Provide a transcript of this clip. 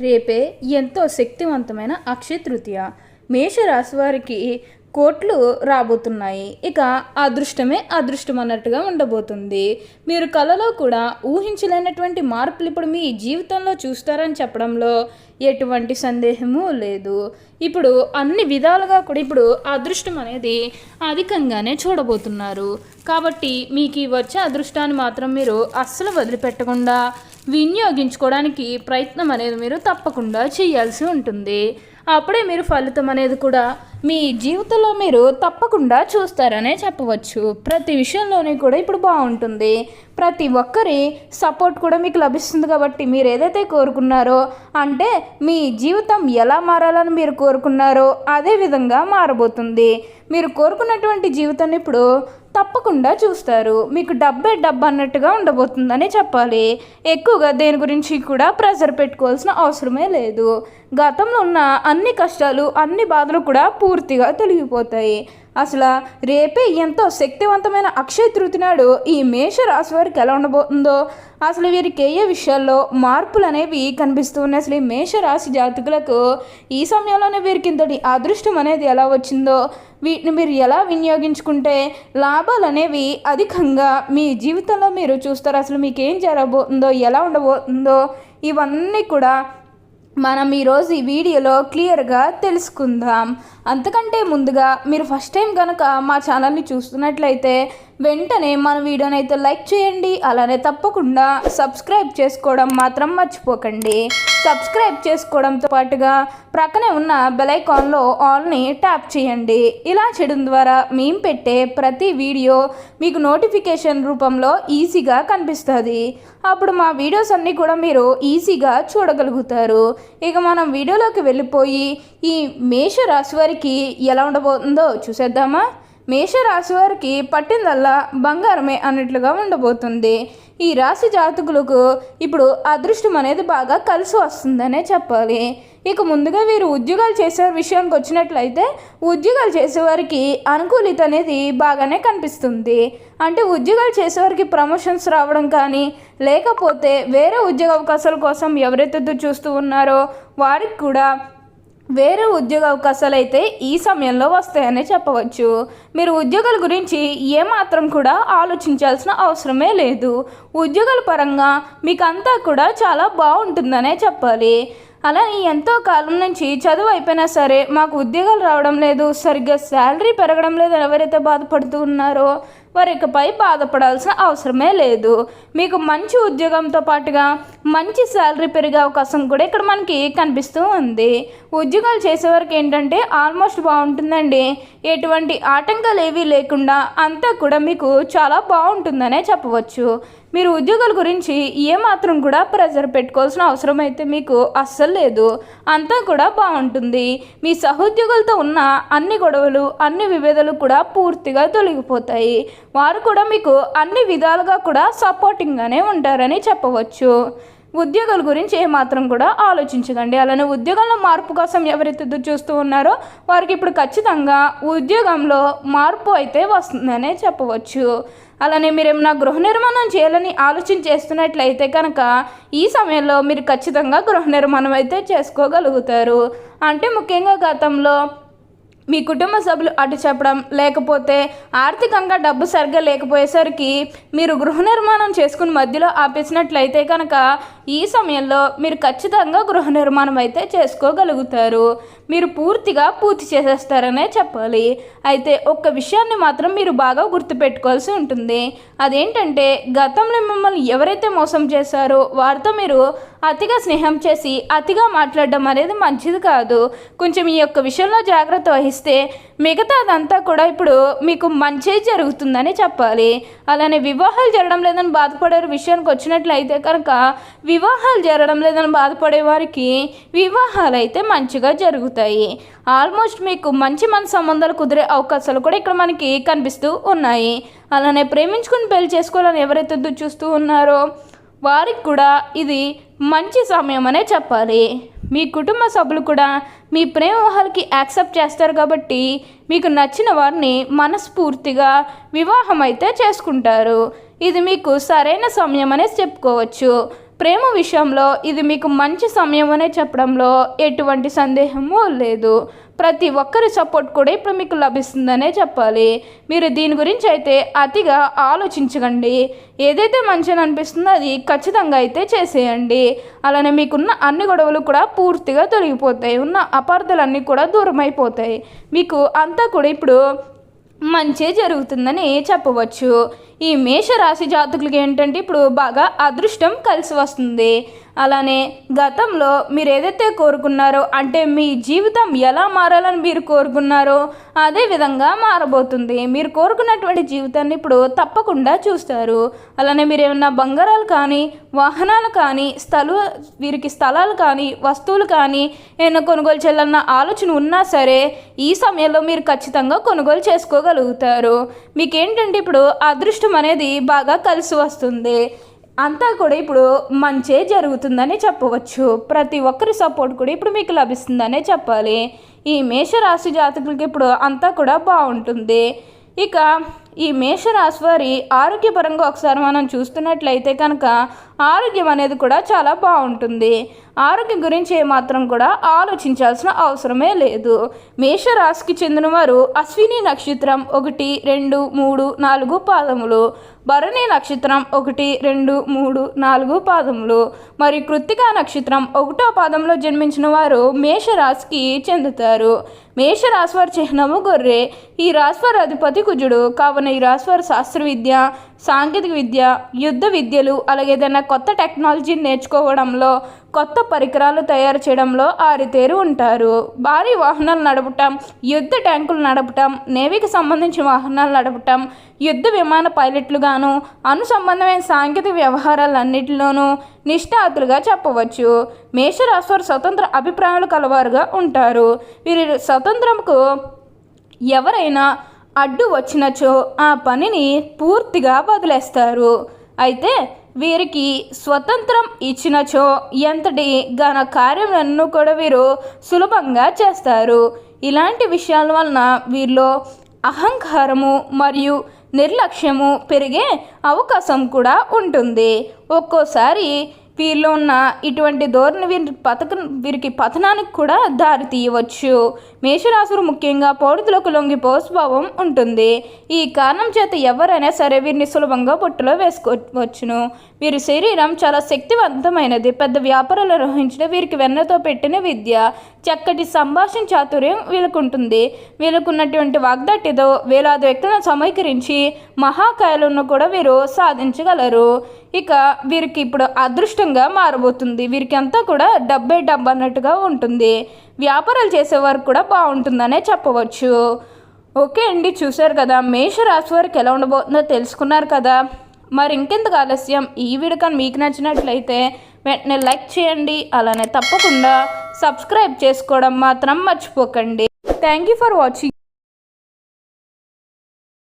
రేపే ఎంతో శక్తివంతమైన అక్షయ తృతీయ. మేషరాశి వారికి కోట్లు రాబోతున్నాయి. ఇక అదృష్టమే అదృష్టం అన్నట్టుగా ఉండబోతుంది. మీరు కలలో కూడా ఊహించలేనటువంటి మార్పులు ఇప్పుడు మీ జీవితంలో చూస్తారని చెప్పడంలో ఎటువంటి సందేహము లేదు. ఇప్పుడు అన్ని విధాలుగా కూడా ఇప్పుడు అదృష్టం అనేది అధికంగానే చూడబోతున్నారు. కాబట్టి మీకు వచ్చే అదృష్టాన్ని మాత్రం మీరు అస్సలు వదిలిపెట్టకుండా వినియోగించుకోవడానికి ప్రయత్నం అనేది మీరు తప్పకుండా చేయాల్సి ఉంటుంది. అప్పుడే మీరు ఫలితం అనేది కూడా మీ జీవితంలో మీరు తప్పకుండా చూస్తారనే చెప్పవచ్చు. ప్రతి విషయంలోనే కూడా ఇప్పుడు బాగుంటుంది. ప్రతి ఒక్కరి సపోర్ట్ కూడా మీకు లభిస్తుంది. కాబట్టి మీరు ఏదైతే కోరుకున్నారో, అంటే మీ జీవితం ఎలా మారాలని మీరు కోరుకున్నారో అదే విధంగా మారబోతుంది. మీరు కోరుకున్నటువంటి జీవితాన్ని ఇప్పుడు తప్పకుండా చూస్తారు. మీకు డబ్బే డబ్బు అన్నట్టుగా ఉండబోతుందని చెప్పాలి. ఎక్కువగా దేని గురించి కూడా ప్రెషర్ పెట్టుకోవాల్సిన అవసరమే లేదు. గతంలో ఉన్న అన్ని కష్టాలు, అన్ని బాధలు కూడా పూర్తిగా తొలగిపోతాయి. అసలు రేపే ఎంతో శక్తివంతమైన అక్షయ తృతీయ నాడు ఈ మేషరాశి వారికి ఎలా ఉండబోతుందో, అసలు వీరికి ఏ విషయాల్లో మార్పులు అనేవి కనిపిస్తూ ఉన్నాయి, అసలు ఈ మేషరాశి జాతకులకు ఈ సమయంలోనే వీరికి ఇంతటి అదృష్టం అనేది ఎలా వచ్చిందో, వీటిని మీరు ఎలా వినియోగించుకుంటే లాభాలు అనేవి అధికంగా మీ జీవితంలో మీరు చూస్తారు. అసలు మీకు ఏం జరగబోతుందో, ఎలా ఉండబోతుందో ఇవన్నీ కూడా మనం ఈరోజు ఈ వీడియోలో క్లియర్గా తెలుసుకుందాం. అంతకంటే ముందుగా మీరు ఫస్ట్ టైం కనుక మా ఛానల్ని చూస్తున్నట్లయితే వెంటనే మన వీడియోని అయితే లైక్ చేయండి. అలానే తప్పకుండా సబ్స్క్రైబ్ చేసుకోవడం మాత్రం మర్చిపోకండి. సబ్స్క్రైబ్ చేసుకోవడంతో పాటుగా ప్రక్కనే ఉన్న బెల్ ఐకాన్లో ఆల్ని ట్యాప్ చేయండి. ఇలా చేయడం ద్వారా మేము పెట్టే ప్రతి వీడియో మీకు నోటిఫికేషన్ రూపంలో ఈజీగా కనిపిస్తుంది. అప్పుడు మా వీడియోస్ అన్నీ కూడా మీరు ఈజీగా చూడగలుగుతారు. ఇక మనం వీడియోలోకి వెళ్ళిపోయి ఈ మేషరాశి వారికి ఎలా ఉండబోతుందో చూసేద్దామా. మేషరాశి వారికి పట్టిందల్లా బంగారమే అన్నట్లుగా ఉండబోతుంది. ఈ రాశి జాతకులకు ఇప్పుడు అదృష్టం అనేది బాగా కలిసి వస్తుందనే చెప్పాలి. ఇక ముందుగా వీరు ఉద్యోగాలు చేసే విషయానికి వచ్చినట్లయితే ఉద్యోగాలు చేసేవారికి అనుకూలిత అనేది బాగానే కనిపిస్తుంది. అంటే ఉద్యోగాలు చేసేవారికి ప్రమోషన్స్ రావడం కానీ, లేకపోతే వేరే ఉద్యోగ అవకాశాల కోసం ఎవరైతే చూస్తూ ఉన్నారో వారికి కూడా వేరే ఉద్యోగ అవకాశాలు అయితే ఈ సమయంలో వస్తాయనే చెప్పవచ్చు. మీరు ఉద్యోగాల గురించి ఏమాత్రం కూడా ఆలోచించాల్సిన అవసరమే లేదు. ఉద్యోగాల పరంగా మీకు అంతా కూడా చాలా బాగుంటుందనే చెప్పాలి. అలానే ఎంతో కాలం నుంచి చదువు అయిపోయినా సరే మాకు ఉద్యోగాలు రావడం లేదు, సరిగ్గా శాలరీ పెరగడం లేదు ఎవరైతే బాధపడుతూ ఉన్నారో వారి ఇకపై బాధపడాల్సిన అవసరమే లేదు. మీకు మంచి ఉద్యోగంతో పాటుగా మంచి శాలరీ పెరిగే అవకాశం కూడా ఇక్కడ మనకి కనిపిస్తూ ఉంది. ఉద్యోగాలు చేసేవారికి ఏంటంటే ఆల్మోస్ట్ బాగుంటుందండి. ఎటువంటి ఆటంకాలు ఏవీ లేకుండా అంతా కూడా మీకు చాలా బాగుంటుందనే చెప్పవచ్చు. మీరు ఉద్యోగాల గురించి ఏమాత్రం కూడా ప్రెజర్ పెట్టుకోవాల్సిన అవసరం అయితే మీకు అస్సలు లేదు. అంతా కూడా బాగుంటుంది. మీ సహోద్యోగులతో ఉన్న అన్ని గొడవలు, అన్ని విభేదాలు కూడా పూర్తిగా తొలగిపోతాయి. వారు కూడా మీకు అన్ని విధాలుగా కూడా సపోర్టింగ్గానే ఉంటారని చెప్పవచ్చు. ఉద్యోగాల గురించి ఏమాత్రం కూడా ఆలోచించకండి. అలానే ఉద్యోగంలో మార్పు కోసం ఎవరైతే ఎదురు చూస్తూ ఉన్నారో వారికి ఇప్పుడు ఖచ్చితంగా ఉద్యోగంలో మార్పు అయితే వస్తుందనే చెప్పవచ్చు. అలానే మీరు ఏమైనా గృహ నిర్మాణం చేయాలని ఆలోచన చేస్తున్నట్లయితే కనుక ఈ సమయంలో మీరు ఖచ్చితంగా గృహ నిర్మాణం అయితే చేసుకోగలుగుతారు. అంటే ముఖ్యంగా గతంలో మీ కుటుంబ సభ్యులు అటు చెప్పడం, లేకపోతే ఆర్థికంగా డబ్బు సరిగ్గా లేకపోయేసరికి మీరు గృహ నిర్మాణం చేసుకుని మధ్యలో ఆపేసినట్లయితే కనుక ఈ సమయంలో మీరు ఖచ్చితంగా గృహ నిర్మాణం అయితే చేసుకోగలుగుతారు. మీరు పూర్తి చేసేస్తారనే చెప్పాలి. అయితే ఒక్క విషయాన్ని మాత్రం మీరు బాగా గుర్తుపెట్టుకోవాల్సి ఉంటుంది. అదేంటంటే గతంలో మిమ్మల్ని ఎవరైతే మోసం చేశారో వారితో మీరు అతిగా స్నేహం చేసి అతిగా మాట్లాడడం అనేది మంచిది కాదు. కొంచెం ఈ యొక్క విషయంలో జాగ్రత్త వహిస్తే మిగతాదంతా కూడా ఇప్పుడు మీకు మంచి జరుగుతుందని చెప్పాలి. అలానే వివాహాలు జరగడం లేదని బాధపడే విషయానికి వచ్చినట్లయితే కనుక వివాహాలు జరగడం లేదని బాధపడే వారికి వివాహాలు అయితే మంచిగా జరుగుతాయి. ఆల్మోస్ట్ మీకు మంచి సంబంధాలు కుదిరే అవకాశాలు కూడా ఇక్కడ మనకి కనిపిస్తూ ఉన్నాయి. అలానే ప్రేమించుకుని పెళ్లి చేసుకోవాలని ఎవరైతే చూస్తూ ఉన్నారో వారికి కూడా ఇది మంచి సమయం అనే చెప్పాలి. మీ కుటుంబ సభ్యులు కూడా మీ ప్రేమ వివాహాలకి యాక్సెప్ట్ చేస్తారు. కాబట్టి మీకు నచ్చిన వారిని మనస్ఫూర్తిగా వివాహం అయితే చేసుకుంటారు. ఇది మీకు సరైన సమయం అనేసి చెప్పుకోవచ్చు. ప్రేమ విషయంలో ఇది మీకు మంచి సమయం అనే చెప్పడంలో ఎటువంటి సందేహము లేదు. ప్రతి ఒక్కరి సపోర్ట్ కూడా ఇప్పుడు మీకు లభిస్తుందనే చెప్పాలి. మీరు దీని గురించి అయితే అతిగా ఆలోచించకండి. ఏదైతే మంచిని అనిపిస్తుందో అది ఖచ్చితంగా అయితే చేసేయండి. అలానే మీకున్న అన్ని గొడవలు కూడా పూర్తిగా తొలగిపోతాయి. ఉన్న అపార్థాలన్నీ కూడా దూరం అయిపోతాయి. మీకు అంతా కూడా ఇప్పుడు మంచి జరుగుతుందని చెప్పవచ్చు. ఈ మేషరాశి జాతకులకి ఏంటంటే ఇప్పుడు బాగా అదృష్టం కలిసి వస్తుంది. అలానే గతంలో మీరు ఏదైతే కోరుకున్నారో, అంటే మీ జీవితం ఎలా మారాలని మీరు కోరుకున్నారో అదే విధంగా మారబోతుంది. మీరు కోరుకున్నటువంటి జీవితాన్ని ఇప్పుడు తప్పకుండా చూస్తారు. అలానే మీరు ఏమన్నా బంగారాలు కానీ, వాహనాలు కానీ, వీరికి స్థలాలు కానీ, వస్తువులు కానీ ఏమైనా కొనుగోలు చేయాలన్న ఆలోచన ఉన్నా సరే ఈ సమయంలో మీరు ఖచ్చితంగా కొనుగోలు చేసుకోగలుగుతారు. మీకేంటంటే ఇప్పుడు అదృష్టం అనేది బాగా కలిసి వస్తుంది. అంతా కూడా ఇప్పుడు మంచే జరుగుతుందని చెప్పవచ్చు. ప్రతి ఒక్కరి సపోర్ట్ కూడా ఇప్పుడు మీకు లభిస్తుందనే చెప్పాలి. ఈ మేషరాశి జాతకులకి ఇప్పుడు అంతా కూడా బాగుంటుంది. ఇక ఈ మేషరాశి వారి ఆరోగ్యపరంగా ఒకసారి మనం చూస్తున్నట్లయితే కనుక ఆరోగ్యం అనేది కూడా చాలా బాగుంటుంది. ఆరోగ్యం గురించి ఏమాత్రం కూడా ఆలోచించాల్సిన అవసరమే లేదు. మేషరాశికి చెందిన వారు అశ్విని నక్షత్రం 1, 2, 3, 4 పాదములు, భరణి నక్షత్రం 1, 2, 3, 4 పాదములు, మరి కృత్తికా నక్షత్రం 1వ పాదంలో జన్మించిన వారు మేషరాశికి చెందుతారు. మేషరాశి వారి చిహ్నము గొర్రె. ఈ రాశివారి అధిపతి కుజుడు. కావున ఈ రాశివారి శాస్త్ర విద్య, సాంకేతిక విద్య, యుద్ధ విద్యలు, అలాగే ఏదైనా కొత్త టెక్నాలజీని నేర్చుకోవడంలో, కొత్త పరికరాలు తయారు చేయడంలో ఆరితేరి ఉంటారు. భారీ వాహనాలు నడపటం, యుద్ధ ట్యాంకులు నడపటం, నేవీకి సంబంధించిన వాహనాలు నడపటం, యుద్ధ విమాన పైలట్లుగాను, అనుసంబంధమైన సాంకేతిక వ్యవహారాలన్నింటిలోనూ నిష్ణాతులుగా చెప్పవచ్చు. మేషరాశి వారు స్వతంత్ర అభిప్రాయాలు కలవారుగా ఉంటారు. వీరి స్వతంత్రంకు ఎవరైనా అడ్డు వచ్చినచో ఆ పనిని పూర్తిగా వదిలేస్తారు. అయితే వీరికి స్వతంత్రం ఇచ్చినచో ఎంతటి ఘన కార్యాలను కూడా వీరు సులభంగా చేస్తారు. ఇలాంటి విషయాల వలన వీరిలో అహంకారము మరియు నిర్లక్ష్యము పెరిగే అవకాశం కూడా ఉంటుంది. ఒక్కోసారి వీరిలో ఉన్న ఇటువంటి ధోరణి వీరికి పతనానికి కూడా దారి తీయవచ్చు. మేషరాశులు ముఖ్యంగా పౌరులకు లొంగిపో స్వభావం ఉంటుంది. ఈ కారణం చేత ఎవరైనా సరే వీరిని సులభంగా బుట్టలో వేసుకోవచ్చును. వీరి శరీరం చాలా శక్తివంతమైనది. పెద్ద వ్యాపారాలు నిర్వహించడం వీరికి వెన్నతో పెట్టిన విద్య. చక్కటి సంభాషణ చాతుర్యం వీళ్ళకుంటుంది. వీళ్ళకున్నటువంటి వాగ్దాటితో వేలాది వ్యక్తులను సమీకరించి మహాకాయాలను కూడా వీరు సాధించగలరు. ఇక వీరికి ఇప్పుడు అదృష్టంగా మారబోతుంది. వీరికి అంతా కూడా డబ్బే డబ్బు అన్నట్టుగా ఉంటుంది. వ్యాపారాలు చేసేవారు కూడా బాగుంటుందనే చెప్పవచ్చు. ఓకే అండి, చూశారు కదా మేషరాశి వారికి ఎలా ఉండబోతుందో తెలుసుకున్నారు కదా. మరి ఇంకెందుకు ఆలస్యం, ఈ వీడియో కానీ మీకు నచ్చినట్లయితే వెంటనే లైక్ చేయండి. అలానే తప్పకుండా సబ్స్క్రైబ్ చేసుకోవడం మాత్రం మర్చిపోకండి. Thank you for watching.